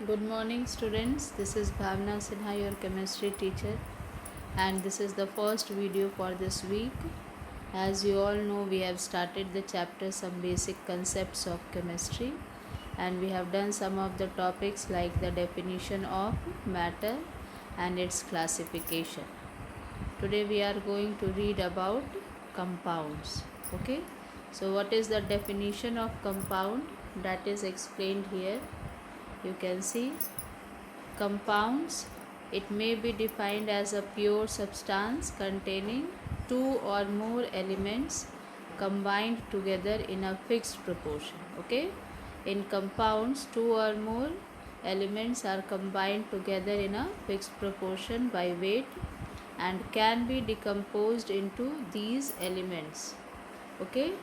Good morning, students. This is Bhavna Sinha, your chemistry teacher, and this is the first video for this week. As you all know, we have started the chapter Some Basic Concepts of Chemistry, and we have done some of the topics like the definition of matter and its classification. Today, we are going to read about compounds. Okay, so what is the definition of compound? That is explained here. You can see compounds. It may be defined as a pure substance containing two or more elements combined together in a fixed proportion. Okay, in compounds, two or more elements are combined together in a fixed proportion by weight and can be decomposed into these elements. Okay,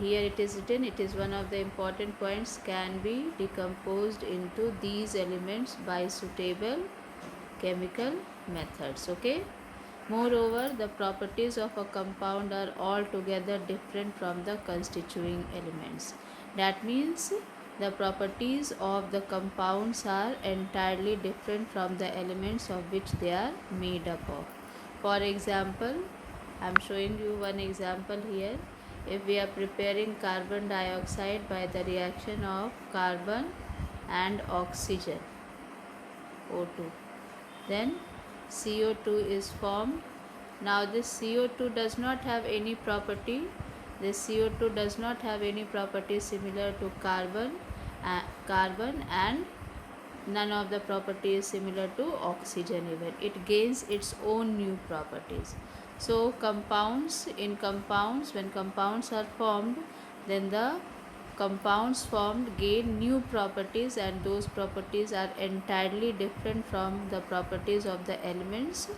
here it is written, it is one of the important points, can be decomposed into these elements by suitable chemical methods. Okay, moreover, the properties of a compound are altogether different from the constituting elements. That means the properties of the compounds are entirely different from the elements of which they are made up of. For example, I am showing you one example here. If we are preparing carbon dioxide by the reaction of carbon and oxygen, O2, then CO2 is formed. Now this CO2 does not have any property. This CO2 does not have any property similar to carbon and none of the properties similar to oxygen even. It gains its own new properties. So compounds, when compounds are formed, then the compounds formed gain new properties, and those properties are entirely different from the properties of the elements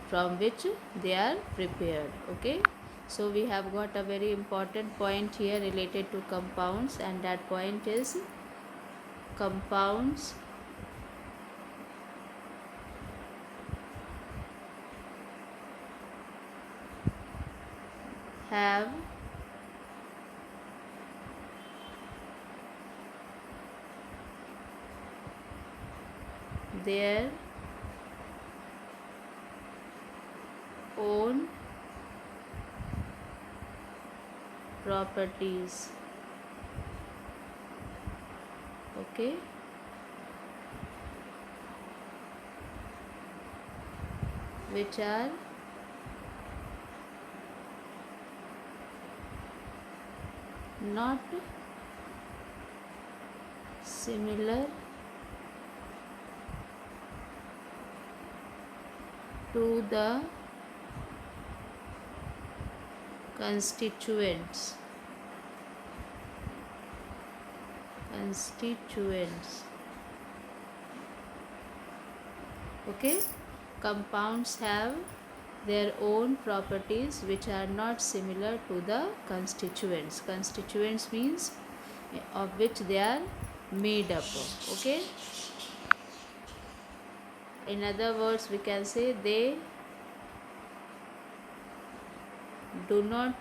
from which they are prepared. Okay, so we have got a very important point here related to compounds, and that point is compounds have their own properties. Okay, which are not similar to the constituents. Okay, compounds have their own properties which are not similar to the constituents. Constituents means of which they are made up of. Okay, in other words, we can say they do not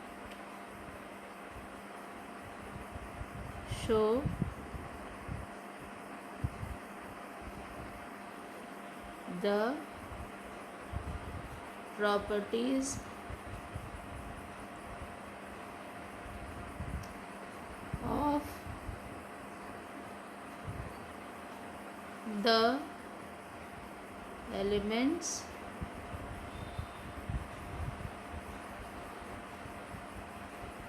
show the properties of the elements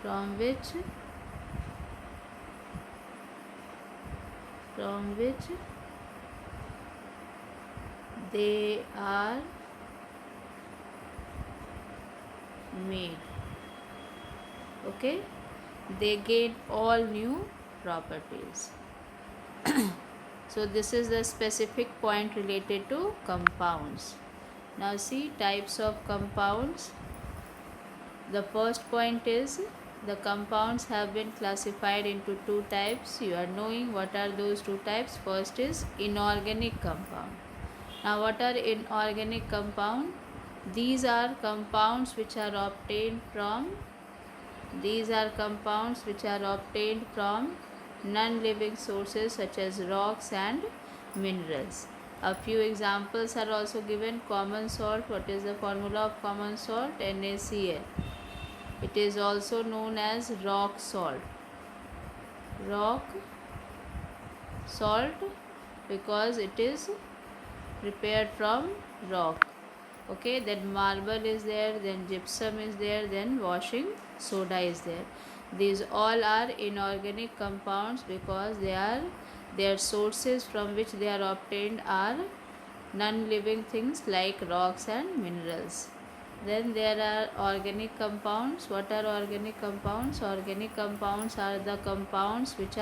from which they are made. Okay, they gain all new properties. So this is the specific point related to compounds. Now see types of compounds. The first point is the compounds have been classified into two types. You are knowing what are those two types. First is inorganic compound. Now what are inorganic compound? These are compounds which are obtained from non-living sources such as rocks and minerals. A few examples are also given. Common salt. What is the formula of common salt? NaCl. It is also known as rock salt. Rock salt because it is prepared from rock. Okay, then marble is there, then gypsum is there, then washing soda is there. These all are inorganic compounds because their sources from which they are obtained are non-living things like rocks and minerals. Then there are organic compounds. What are organic compounds? Organic compounds are the compounds which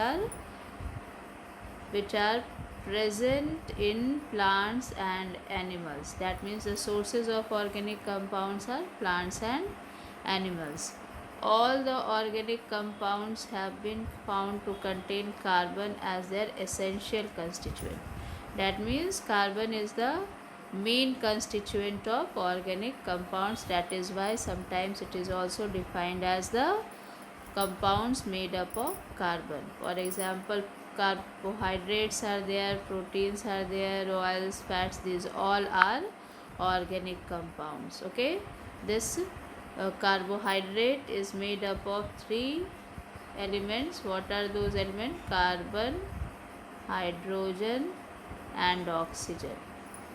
are present in plants and animals. That means the sources of organic compounds are plants and animals. All the organic compounds have been found to contain carbon as their essential constituent. That means carbon is the main constituent of organic compounds. That is why sometimes it is also defined as the compounds made up of carbon. For example, carbohydrates are there, proteins are there, oils, fats, these all are organic compounds. Okay, this carbohydrate is made up of three elements. What are those elements? Carbon, hydrogen and oxygen.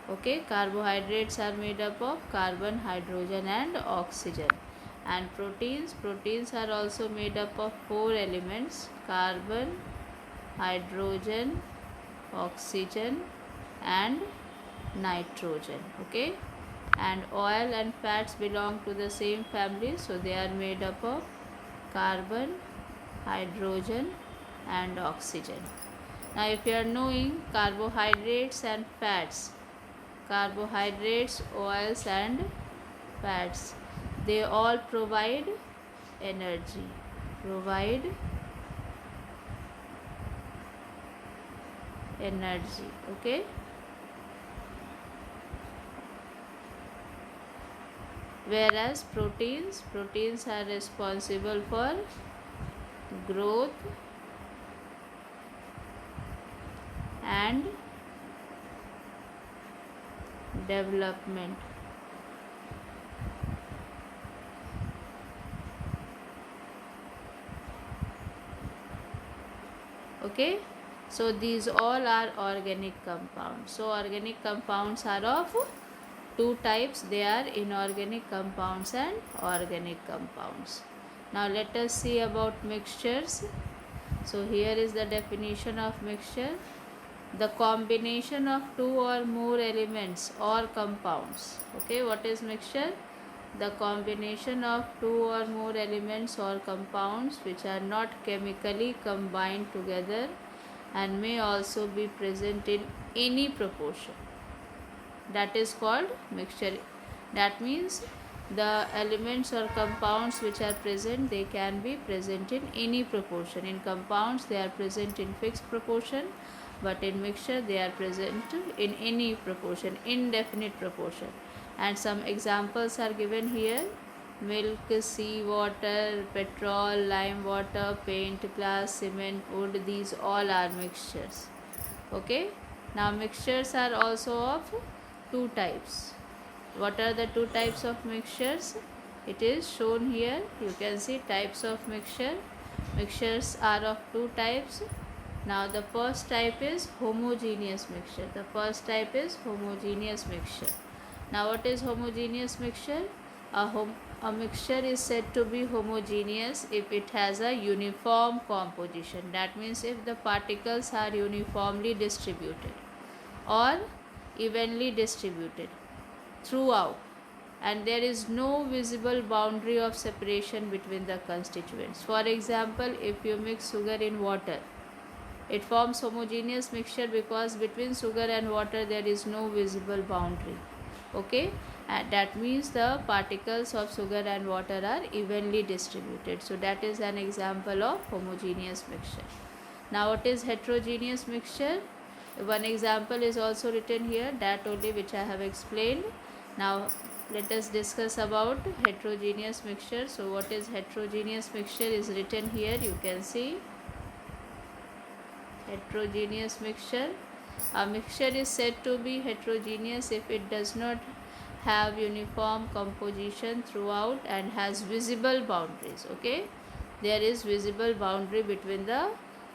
Okay, carbohydrates are made up of carbon, hydrogen and oxygen. And proteins are also made up of four elements: carbon, hydrogen, oxygen and nitrogen. Okay, and oil and fats belong to the same family, so they are made up of carbon, hydrogen and oxygen. Now if you are knowing carbohydrates and fats, carbohydrates, oils and fats, they all provide energy. Okay, whereas proteins are responsible for growth and development. Okay, so these all are organic compounds. So organic compounds are of two types. They are inorganic compounds and organic compounds. Now let us see about mixtures. So here is the definition of mixture: the combination of two or more elements or compounds. Okay, what is mixture? The combination of two or more elements or compounds which are not chemically combined together and may also be present in any proportion. That is called mixture. That means the elements or compounds which are present, they can be present in any proportion. In compounds they are present in fixed proportion, but in mixture they are present in any proportion, indefinite proportion. And some examples are given here: milk, sea water, petrol, lime water, paint, glass, cement, wood. These all are mixtures. Okay, now mixtures are also of two types. What are the two types of mixtures? It is shown here. You can see types of mixture. Mixtures are of two types. Now the first type is homogeneous mixture. Now what is homogeneous mixture? A mixture is said to be homogeneous if it has a uniform composition. That means if the particles are uniformly distributed or evenly distributed throughout, and there is no visible boundary of separation between the constituents. For example, if you mix sugar in water, it forms homogeneous mixture because between sugar and water there is no visible boundary. Okay, and that means the particles of sugar and water are evenly distributed. So that is an example of homogeneous mixture. Now what is heterogeneous mixture? One example is also written here, that only which I have explained. Now let us discuss about heterogeneous mixture. So what is heterogeneous mixture is written here. You can see heterogeneous mixture. A mixture is said to be heterogeneous if it does not have uniform composition throughout and has visible boundaries. Okay, there is visible boundary between the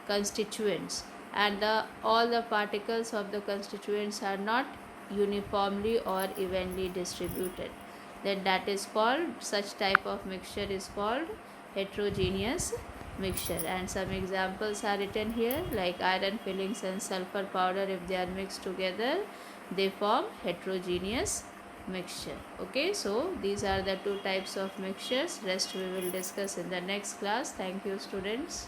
constituents, and all the particles of the constituents are not uniformly or evenly distributed. Then that is called, such type of mixture is called heterogeneous mixture. And some examples are written here, like iron fillings and sulfur powder, if they are mixed together they form heterogeneous mixture. Okay, so these are the two types of mixtures. Rest we will discuss in the next class. Thank you, students.